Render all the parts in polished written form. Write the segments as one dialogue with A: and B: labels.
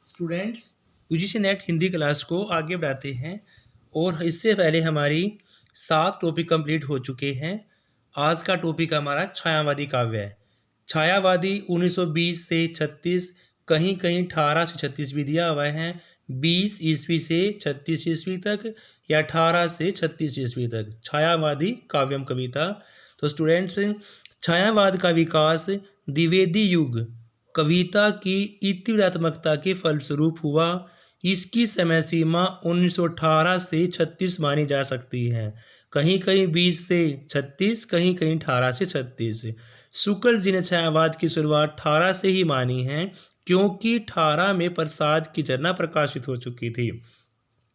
A: Students UGC net Hindi class को आगे बढ़ाते हैं और इससे पहले हमारी 7 टॉपिक कंप्लीट हो चुके हैं। आज का टॉपिक हमारा छायावादी काव्य है। छायावादी 1920 से 36, कहीं कहीं 18 से 36 भी दिया हुआ है, 20 ईस्वी से 36 ईस्वी तक या 18 से 36 ईस्वी तक छायावादी काव्यम कविता। तो स्टूडेंट्स, छायावाद का विकास द्विवेदी युग कविता की इतिहात्मकता के फलस्वरूप हुआ। इसकी समय सीमा 1918 से 36 मानी जा सकती है, कहीं कहीं 20 से 36, कहीं कहीं 18 से 36। शुक्ल जी ने छायावाद की शुरुआत 18 से ही मानी है, क्योंकि 18 में प्रसाद की झरना प्रकाशित हो चुकी थी।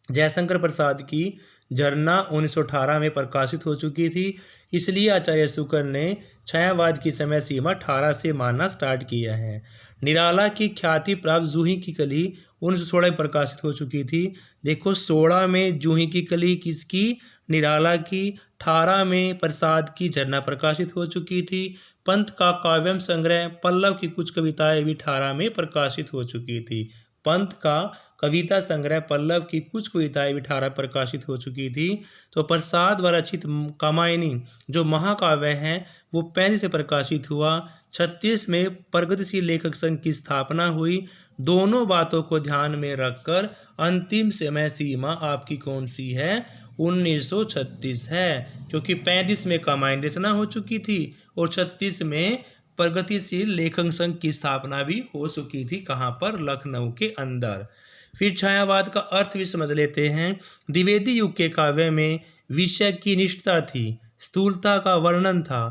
A: जयशंकर प्रसाद की झरना 1918 में प्रकाशित हो चुकी थी, इसलिए आचार्य शुक्ल ने छायावाद की समय सीमा 18 से मानना स्टार्ट किया है। निराला की ख्याति प्राप्त जूही की कली 1916 में प्रकाशित हो चुकी थी। देखो, 16 में जूही की कली किसकी? निराला की। 18 में प्रसाद की झरना प्रकाशित हो चुकी थी। पंत का काव्यम संग्रह पल्लव की कुछ कविताएं भी 18 में प्रकाशित हो चुकी थी। पंत का कविता संग्रह पल्लव की कुछ कविताएं भी 18 प्रकाशित हो चुकी थी। तो प्रसाद द्वारा रचित कामायनी जो महाकाव्य है वो 35 से प्रकाशित हुआ। 36 में प्रगतिशील लेखक संघ की स्थापना हुई। दोनों बातों को ध्यान में रखकर अंतिम समय सीमा आपकी कौन सी है? 1936 है, क्योंकि 35 में कामायनी रचना हो चुकी थी और 36 में प्रगतिशील लेखक संघ की स्थापना भी हो चुकी थी। कहाँ पर? लखनऊ के अंदर। फिर छायावाद का अर्थ भी समझ लेते हैं। द्विवेदी युग के काव्य में विषय की निष्ठता थी, स्थूलता का वर्णन था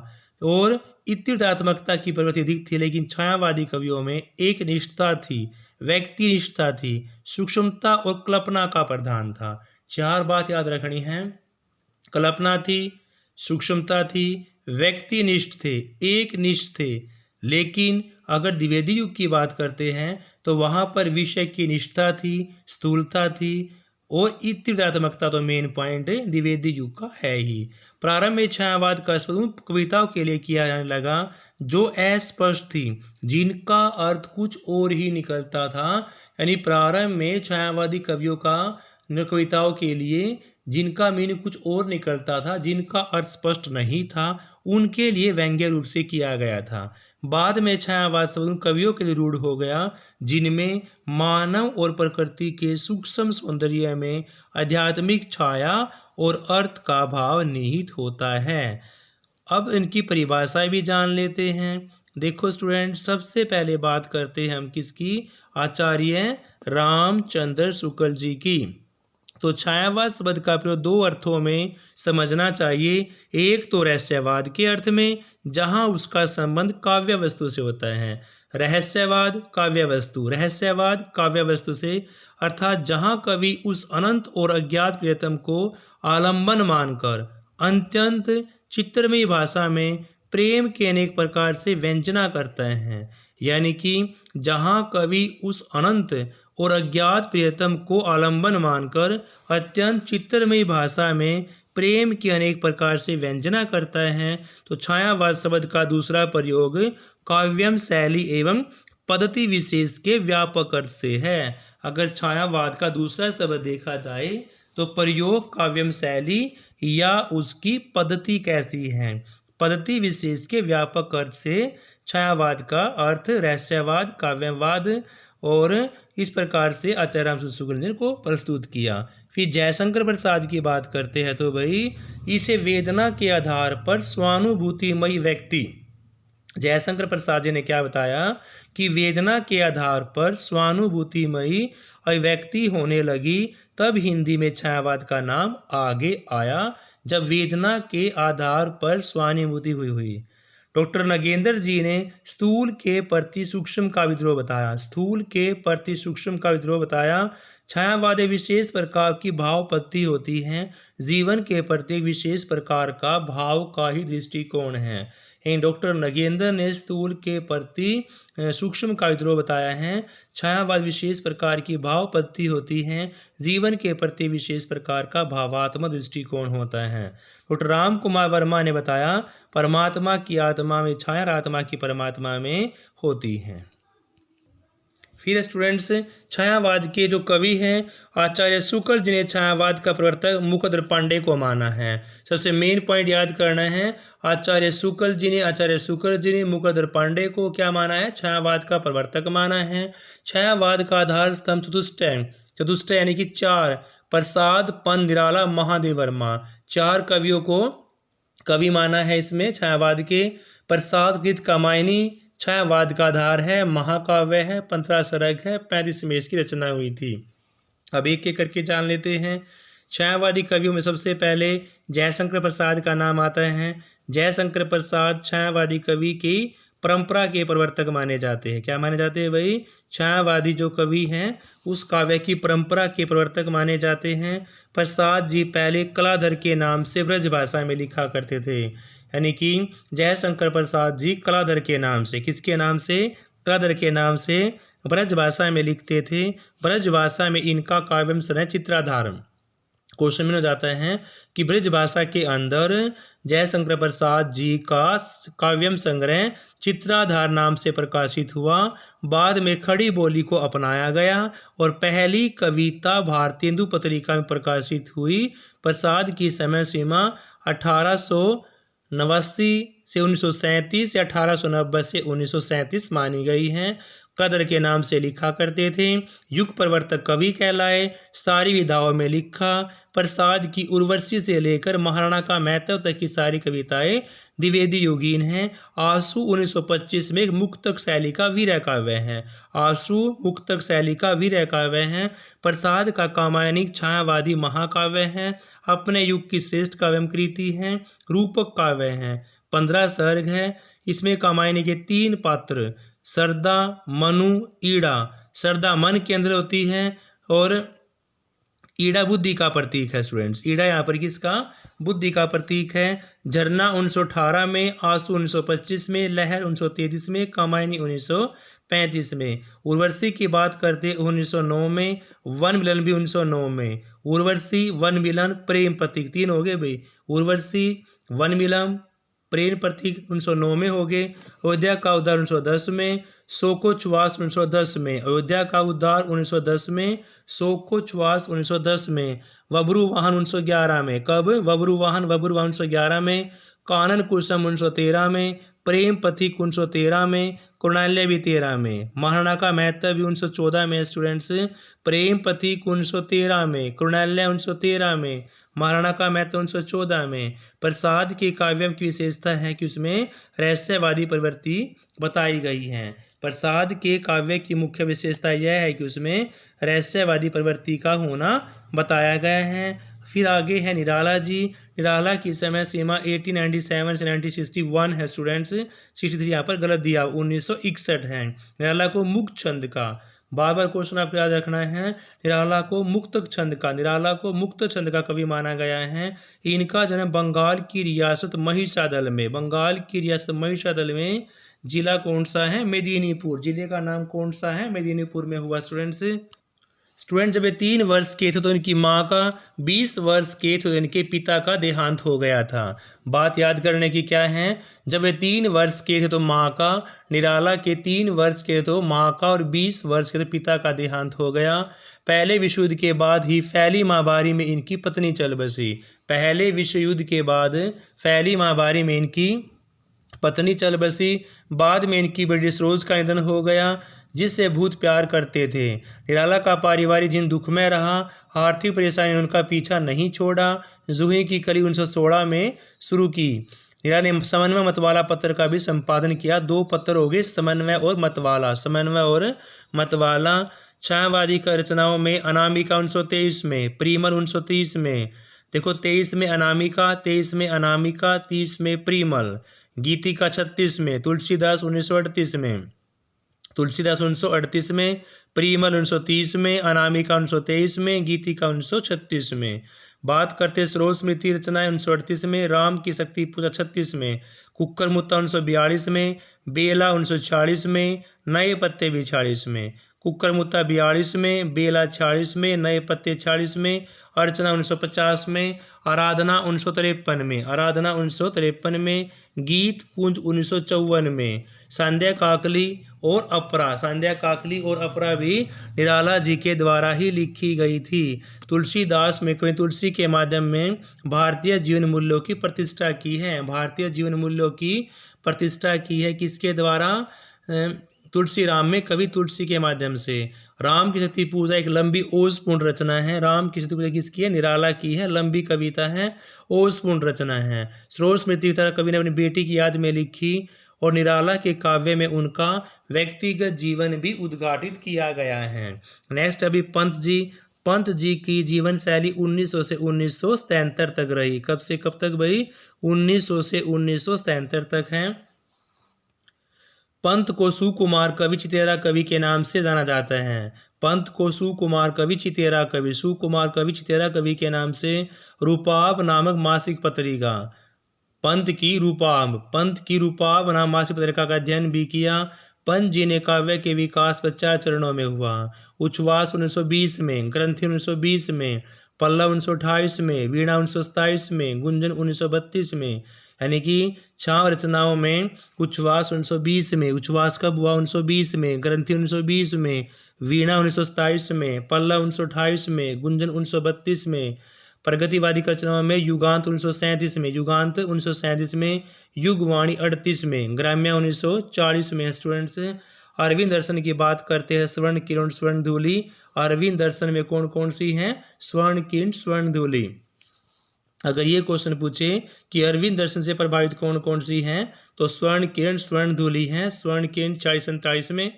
A: और इत्यात्मकता की प्रवृत्ति अधिक थी, लेकिन छायावादी कवियों में एक निष्ठता थी, व्यक्ति निष्ठता थी, सूक्ष्मता और कल्पना का प्रधान था। 4 बात याद रखनी है। कल्पना थी, सूक्ष्मता थी, व्यक्तिनिष्ठ थे, एक निष्ठ थे। लेकिन अगर द्विवेदी युग की बात करते हैं तो वहाँ पर विषय की निष्ठा थी, स्थूलता थी और इत्यात्मकता तो मेन पॉइंट द्विवेदी युग का है ही। प्रारंभ में छायावाद का स्वरूप कविताओं के लिए किया जाने लगा जो अस्पष्ट थी, जिनका अर्थ कुछ और ही निकलता था। यानी प्रारंभ में छायावादी कवियों का कविताओं के लिए जिनका मीनिंग कुछ और निकलता था, जिनका अर्थ स्पष्ट नहीं था, उनके लिए व्यंग्य रूप से किया गया था। बाद में छायावाद शब्द कवियों के लिए रूढ़ हो गया, जिनमें मानव और प्रकृति के सूक्ष्म सौंदर्य में आध्यात्मिक छाया और अर्थ का भाव निहित होता है। अब इनकी परिभाषाएं भी जान लेते हैं। देखो स्टूडेंट, सबसे पहले बात करते हैं हम किसकी? आचार्य रामचंद्र शुक्ल जी की। तो छायावाद शब्द का प्रयोग 2 अर्थों में समझना चाहिए। एक तो रहस्यवाद के अर्थ में, जहां उसका संबंध काव्य वस्तु से होता है। रहस्यवाद काव्य वस्तु, रहस्यवाद काव्य वस्तु से, अर्थात जहां कवि उस अनंत और अज्ञात प्रियतम को आलंबन मानकर अत्यंत चित्रमयी भाषा में प्रेम के अनेक प्रकार से व्यंजना करते हैं। यानी कि जहाँ कवि उस अनंत और अज्ञात प्रियतम को आलंबन मानकर अत्यंत चित्रमयी भाषा में प्रेम की अनेक प्रकार से व्यंजना करता है। तो छायावाद शब्द का दूसरा प्रयोग काव्यम शैली एवं पद्धति विशेष के व्यापक अर्थ से है। अगर छायावाद का दूसरा शब्द देखा जाए तो प्रयोग काव्यम शैली या उसकी पद्धति कैसी है, पद्धति विशेष के व्यापक अर्थ से छायावाद का अर्थ रहस्यवाद, काव्यवाद और इस प्रकार से आचार्य रामचंद्र शुक्ल ने को प्रस्तुत किया। फिर जयशंकर प्रसाद की बात करते हैं तो भाई इसे वेदना के आधार पर स्वानुभूतिमयी व्यक्ति, जयशंकर प्रसाद जी ने क्या बताया कि वेदना के आधार पर स्वानुभूतिमयी अभिव्यक्ति होने लगी, तब हिंदी में छायावाद का नाम आगे आया, जब वेदना के आधार पर स्वानुभूति हुई। डॉक्टर नगेंद्र जी ने स्थूल के प्रति सूक्ष्म का विद्रोह बताया, स्थूल के प्रति सूक्ष्म का विद्रोह बताया। छायावाद विशेष प्रकार की भाव पद्धति होती है, जीवन के प्रति विशेष प्रकार का भाव का ही दृष्टिकोण है। डॉक्टर नगेंद्र ने स्थूल के प्रति सूक्ष्म का विद्रोह बताया है। छायावाद विशेष प्रकार की भाव पद्धति होती है, जीवन के प्रति विशेष प्रकार का भावात्मक दृष्टिकोण होता है। डॉक्टर राम कुमार वर्मा ने बताया परमात्मा की आत्मा में छाया, आत्मा की परमात्मा में होती है। फिर स्टूडेंट्स, छायावाद के जो कवि हैं आचार्य शुक्ल जी ने छायावाद का प्रवर्तक मुकदर पांडे को माना है। सबसे मेन पॉइंट याद करना है, आचार्य शुक्ल जी ने मुकदर पांडे को क्या माना है, छायावाद का प्रवर्तक माना है। छायावाद का आधार स्तंभ चतुष्टय यानी कि 4, प्रसाद, पंत, निराला, महादेव वर्मा, 4 कवियों को कवि माना है इसमें छायावाद के। प्रसाद कृत कामायनी छायावाद का आधार है, महाकाव्य है, 15 सर्ग है, 35 में इसकी रचना हुई थी। अब एक एक करके जान लेते हैं। छायावादी कवियों में सबसे पहले जयशंकर प्रसाद का नाम आता है। जयशंकर प्रसाद छायावादी कवि की परंपरा के प्रवर्तक माने जाते हैं। क्या माने जाते हैं भाई, छायावादी जो कवि हैं उस काव्य की परंपरा के प्रवर्तक माने जाते हैं। प्रसाद जी पहले कलाधर के नाम से ब्रज भाषा में लिखा करते थे, यानी कि जयशंकर प्रसाद जी कलाधर के नाम से, किसके नाम से, कलाधर के नाम से ब्रज भाषा में लिखते थे। ब्रज भाषा में इनका काव्यम संग्रह चित्राधार, क्वेश्चन में हो जाता है कि ब्रज भाषा के अंदर जयशंकर प्रसाद जी का काव्यम संग्रह चित्राधार नाम से प्रकाशित हुआ। बाद में खड़ी बोली को अपनाया गया और पहली कविता भारतीय हिंदू पत्रिका में प्रकाशित हुई। प्रसाद की समय सीमा 1889 से 1937 या 1890 से 1937 मानी गई है। कदर के नाम से लिखा करते थे। युग प्रवर्तक कवि कहलाए, सारी विधाओं में लिखा। प्रसाद की उर्वशी से लेकर महाराणा का महत्व तक की सारी कविताएं द्विवेदी योगीन हैं। आंसू 1925 में एक मुक्तक शैली का वीर काव्य है। आंसू मुक्तक शैली का वीर काव्य है। प्रसाद का कामायनिक छायावादी महाकाव्य है। अपने युग की श्रेष्ठ काव्यम कृति है। रूपक काव्य है। 15 सर्ग है। इसमें कामायनी के 3 पात्र सरदा, मनु, ईड़ा। सरदा मन के अंदर होती है और ईड़ा बुद्धि का प्रतीक है स्टूडेंट्स। ईड़ा यहाँ पर किसका, बुद्धि का प्रतीक है। झरना 1918 में, आंसू 1925 में, लहर 1933 में, कामायनी 1935 में। उर्वशी की बात करते 1909 में, वन मिलन भी 1909 में। उर्वशी, वन मिलन, प्रेम प्रतीक 3 हो गए भाई। उर्वशी, वन मिलन, प्रेम प्रतीक 1909 में हो गए। अयोध्या का उद्धार 1910 में, शोकोच्छ्वास 1910 में। अयोध्या का उद्धार 1910 में, शोकोच्छ्वास 1910 में। वबरू वाहन 1911 में। कब, वबरू वाहन 1911 में। कानन कुसुम 1913 में। प्रेम प्रतीक 1913 में। कृणालय भी 13 में। महाराणा का महत्व भी 1914 में स्टूडेंट्स। प्रेम प्रतीक 1913 में, कृणालय 1913 में, महाराणा का महत्व 1914 में। प्रसाद के काव्यम की विशेषता है कि उसमें रहस्यवादी प्रवृत्ति बताई गई है। प्रसाद के काव्य की मुख्य विशेषता यह है कि उसमें रहस्यवादी प्रवृत्ति का होना बताया गया है। फिर आगे है निराला जी। निराला की समय सीमा 1897 से 1961 है स्टूडेंट्स। 63 यहाँ पर गलत दिया, 1961 है। निराला को मुक्त छंद का, बार बार क्वेश्चन आपको याद रखना है, निराला को मुक्त छंद का कवि माना गया है। इनका जन्म बंगाल की रियासत महिषादल में, जिला कौन सा है, मेदिनीपुर। जिले का नाम कौन सा है, मेदिनीपुर में हुआ स्टूडेंट्स। जब ये 3 वर्ष के थे तो इनकी माँ का, 20 वर्ष के थे तो इनके पिता का देहांत हो गया था। बात याद करने की क्या है, जब ये 3 वर्ष के थे तो माँ का, निराला के 3 वर्ष के तो माँ का और 20 वर्ष के तो पिता का देहांत हो गया। पहले विश्व युद्ध के बाद ही फैली महामारी में इनकी पत्नी चल बसी। पहले विश्व युद्ध के बाद फैली महामारी में इनकी पत्नी चल बसी। बाद में इनकी बेटी सरोज का निधन हो गया, जिससे भूत प्यार करते थे। निराला का पारिवारिक जीवन दुखमय रहा। आर्थिक परेशानी ने उनका पीछा नहीं छोड़ा। जूही की कली 1916 में शुरू की। निराला ने समन्वय मतवाला पत्र का भी संपादन किया। 2 पत्र हो गए, समन्वय और मतवाला। छायावादी का रचनाओं में अनामिका 1923 में, प्रीमल 1930 में। देखो 23 में अनामिका, 30 में प्रीमल। गीतिका 36 में, तुलसीदास 1938 में, प्रीमल 1930 में, अनामिका 1923 में, गीतिका 1936 में। बात करते सरोज स्मृति रचनाएं 1938 में, राम की शक्ति पूजा 36 में, कुक्कर मुत्ता 1942 में, बेला 1946 में, नए पत्ते भी 46 में। कुक्कर मुत्ता 42 में, बेला 46 में, नए पत्ते 46 में, अर्चना 1950 में, आराधना 1953 में, गीत पुंज 1954 में, संध्या काकली और अपरा, संध्या काकली और अपरा भी निराला जी के द्वारा ही लिखी गई थी। तुलसीदास में कवि तुलसी के माध्यम में भारतीय जीवन मूल्यों की प्रतिष्ठा की है। भारतीय जीवन मूल्यों की प्रतिष्ठा की है किसके द्वारा? तुलसी राम में कवि तुलसी के माध्यम से। राम की शक्ति पूजा एक लंबी ओजपूर्ण रचना है। राम की शक्ति पूजा किसकी है? निराला की है। लंबी कविता है, ओजपूर्ण रचना है। स्रोत स्मृति वितारा कवि ने अपनी बेटी की याद में लिखी और निराला के काव्य में उनका व्यक्तिगत जीवन भी उद्घाटित किया गया है। नेक्स्ट अभी पंत जी। पंत जी की जीवन शैली 1900 से 1977 तक रही। कब से कब तक भाई? 1900 से 1977 तक है। पंत को सुकुमार कवि, चितेरा कवि के नाम से जाना जाता है। पंत को सुकुमार कवि, चितेरा कवि, सुकुमार कवि, चितेरा कवि के नाम से रूपाब नामक मासिक पत्रिका, पंत की रूपाब नाम मासिक पत्रिका का अध्ययन भी किया। पंत जी ने काव्य के विकास पर 4 चरणों में हुआ। उच्छ्वास 1920 में, ग्रंथि 1920 में, पल्लव 1928 में, वीणा 1927 में, गुंजन 1932 में। यानी कि 6 रचनाओं में उच्छ्वास 1920 में, उच्छ्वास कब हुआ? 1920 में, ग्रंथि 1920 में, वीणा 1927 में, पल्लव 1928 में, गुंजन 1932 में। प्रगतिवादी रचनाओं में युगांत 1937 में, युगांत 1937 में, युगवाणी 38 में, ग्राम्य 1940 में। स्टूडेंट्स अरविंद दर्शन की बात करते हैं। स्वर्ण किरण, स्वर्ण धूलि। अरविंद दर्शन में कौन कौन सी हैं? स्वर्ण किरण, स्वर्ण धूलि। अगर ये क्वेश्चन पूछे कि अरविंद दर्शन से प्रभावित कौन कौन सी हैं, तो स्वर्ण किरण, स्वर्ण धूलि है। स्वर्ण किरण 40-47 में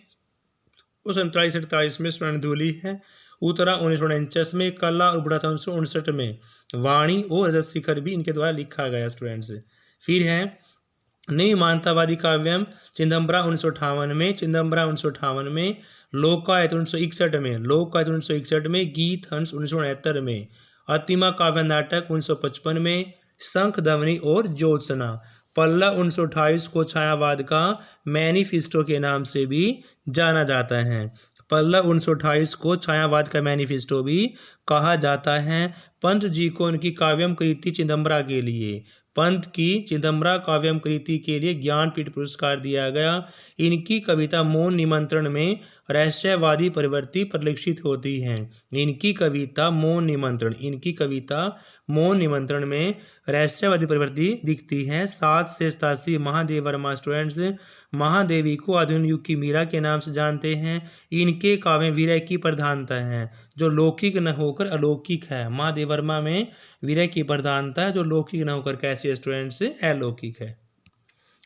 A: और 47-48 में स्वर्ण धूलि है। उत्तरा 1949 में, कला और बुढ़ाता 1959 में, वाणी और रजत शिखर भी इनके द्वारा लिखा गया। स्टूडेंट्स फिर है नई मानवतावादी काव्यम चिदंबरा 1958 में, चिदंबरा 1958 में, लोकायत 1961 में, लोकायत 1961 में, गीत हंस 1969 में, अतिमा काव्य नाटक 1955 में, शंख ध्वनि और ज्योत्सना। पल्लव 1928 को छायावाद का मैनिफेस्टो के नाम से भी जाना जाता है। पल्लव 1928 को छायावाद का मैनिफेस्टो भी कहा जाता है। पंत जी को उनकी काव्यम कृति चिदंबरा के लिए, पंत की चिदंबरा काव्यम कृति के लिए ज्ञानपीठ पुरस्कार दिया गया। इनकी कविता मौन निमंत्रण में रहस्यवादी प्रवृत्ति परिलक्षित होती है। इनकी कविता मौन निमंत्रण में रहस्यवादी प्रवृत्ति दिखती है। 7 से 87 महादेव वर्मा। स्टूडेंट्स महादेवी को आधुनिक युग की मीरा के नाम से जानते हैं। इनके काव्य विरह की प्रधानता है, जो लौकिक न होकर अलौकिक है। महादेव वर्मा में विरह की प्रधानता है, जो लौकिक न होकर कैसे? स्टूडेंट्स अलौकिक है।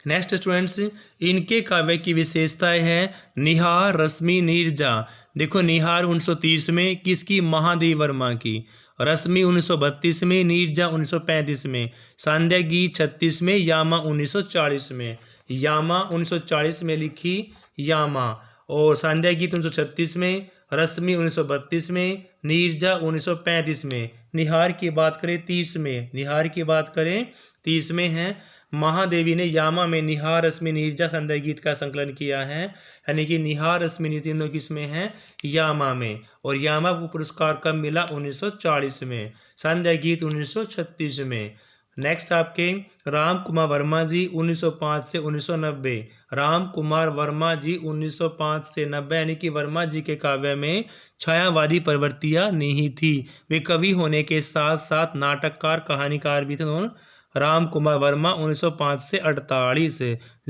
A: नेक्स्ट स्टूडेंट्स इनके काव्य की विशेषताएं है निहार, रश्मि, नीरजा। देखो निहार 1930 में किसकी? महादेव वर्मा की। रश्मि 1932 में, नीरजा 1935 में, संध्या गीत 36 में, यामा 1940 में। यामा 1940 में लिखी यामा, और संध्या गीत 1936 में, रश्मि 1932 में, नीरजा 1935 में। निहार की बात करें 30 में, निहार की बात करें 30 में है। महादेवी ने यामा में निहार, रश्मि, नीरजा, संध्या गीत का संकलन किया है। यानी कि निहार, रश्मि, नीरजा तीनों किस में है? यामा में। और यामा को पुरस्कार कब मिला? 1940 में। संध्या गीत 1936 में। नेक्स्ट आपके राम कुमार वर्मा जी 1905 से 1990। राम कुमार वर्मा जी 1905 से 90, यानी कि वर्मा जी के काव्य में छायावादी प्रवृत्तियां नहीं थी। वे कवि होने के साथ साथ नाटककार, कहानीकार भी थे। राम कुमार वर्मा 1905 से 48।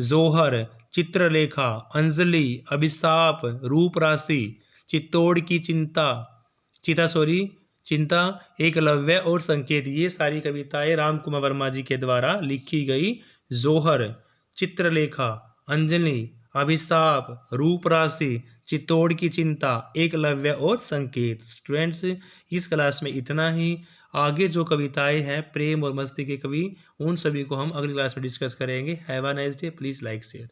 A: जोहर, चित्रलेखा, अंजलि, अभिशाप, रूप राशि, चित्तौड़ की चिंता, एकलव्य और संकेत, ये सारी कविताएं राम कुमार वर्मा जी के द्वारा लिखी गई। जोहर, चित्रलेखा, अंजलि, अभिशाप, रूप राशि, चित्तौड़ की चिंता, एकलव्य और संकेत। स्टूडेंट्स इस क्लास में इतना ही। आगे जो कविताएं हैं प्रेम और मस्ती के कवि, उन सभी को हम अगली क्लास में डिस्कस करेंगे। Have a nice day. Please like share.